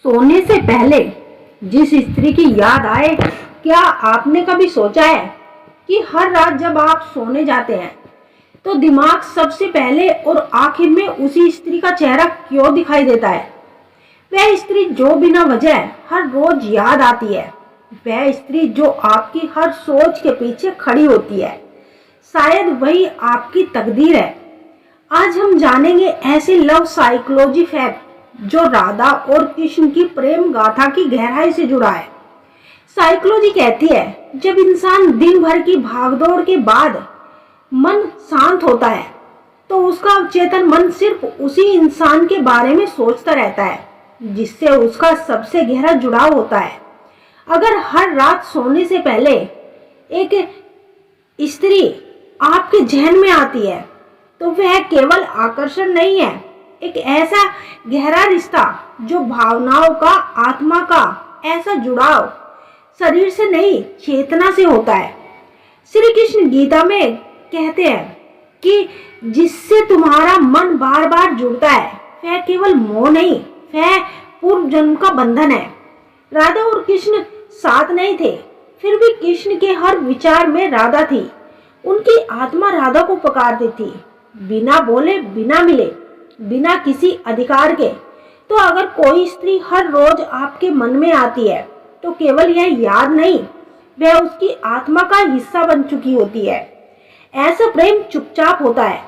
सोने से पहले जिस स्त्री की याद आए, क्या आपने कभी सोचा है कि हर रात जब आप सोने जाते हैं तो दिमाग सबसे पहले और आखिर में उसी स्त्री का चेहरा क्यों दिखाई देता है? वह स्त्री जो बिना वजह हर रोज याद आती है, वह स्त्री जो आपकी हर सोच के पीछे खड़ी होती है, शायद वही आपकी तकदीर है। आज हम जानेंगे ऐसे लव साइकोलॉजी फैक्ट जो राधा और कृष्ण की प्रेम गाथा की गहराई से जुड़ा है। साइकोलॉजी कहती है, जब इंसान दिन भर की भागदौड़ के बाद मन शांत होता है तो उसका अवचेतन मन सिर्फ उसी इंसान के बारे में सोचता रहता है जिससे उसका सबसे गहरा जुड़ाव होता है। अगर हर रात सोने से पहले एक स्त्री आपके जहन में आती है तो वह केवल आकर्षण नहीं है, एक ऐसा गहरा रिश्ता जो भावनाओं का, आत्मा का ऐसा जुड़ाव शरीर से नहीं चेतना से होता है। श्री कृष्ण गीता में कहते हैं कि जिससे तुम्हारा मन बार बार जुड़ता है वह केवल मोह नहीं, वह पूर्व जन्म का बंधन है। राधा और कृष्ण साथ नहीं थे, फिर भी कृष्ण के हर विचार में राधा थी। उनकी आत्मा राधा को पुकारती थी, बिना बोले, बिना मिले, बिना किसी अधिकार के। तो अगर कोई स्त्री हर रोज आपके मन में आती है तो केवल यह याद नहीं, वह उसकी आत्मा का हिस्सा बन चुकी होती है। ऐसा प्रेम चुपचाप होता है,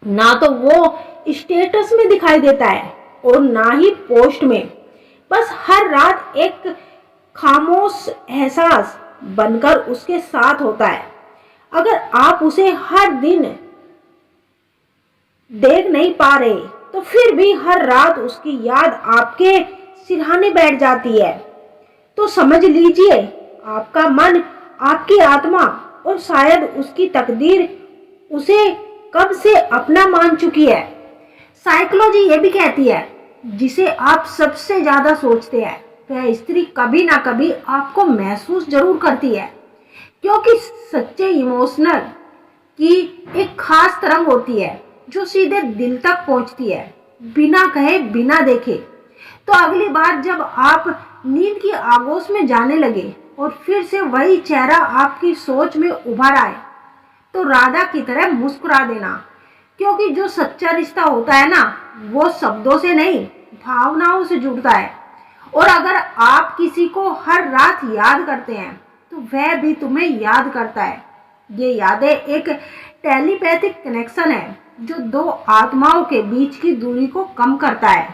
ना तो वो स्टेटस में दिखाई देता है और ना ही पोस्ट में, बस हर रात एक खामोश एहसास बनकर उसके साथ होता है। अगर आप उसे हर दिन देख नहीं पा रहे तो फिर भी हर रात उसकी याद आपके सिरहाने बैठ जाती है, तो समझ लीजिए आपका मन, आपकी आत्मा और शायद उसकी तकदीर उसे कब से अपना मान चुकी है। साइकोलॉजी ये भी कहती है, जिसे आप सबसे ज्यादा सोचते हैं वह स्त्री कभी ना कभी आपको महसूस जरूर करती है, क्योंकि सच्चे इमोशनल की एक खास तरंग होती है जो सीधे दिल तक पहुंचती है, बिना कहे, बिना देखे। तो अगली बार जब आप नींद की आगोश में जाने लगे और फिर से वही चेहरा आपकी सोच में उभर आए तो राधा की तरह मुस्कुरा देना, क्योंकि जो सच्चा रिश्ता होता है ना, वो शब्दों से नहीं, भावनाओं से जुड़ता है। और अगर आप किसी को हर रात याद करते हैं तो वह भी तुम्हें याद करता है। ये यादें एक टेलीपैथिक कनेक्शन है जो दो आत्माओं के बीच की दूरी को कम करता है।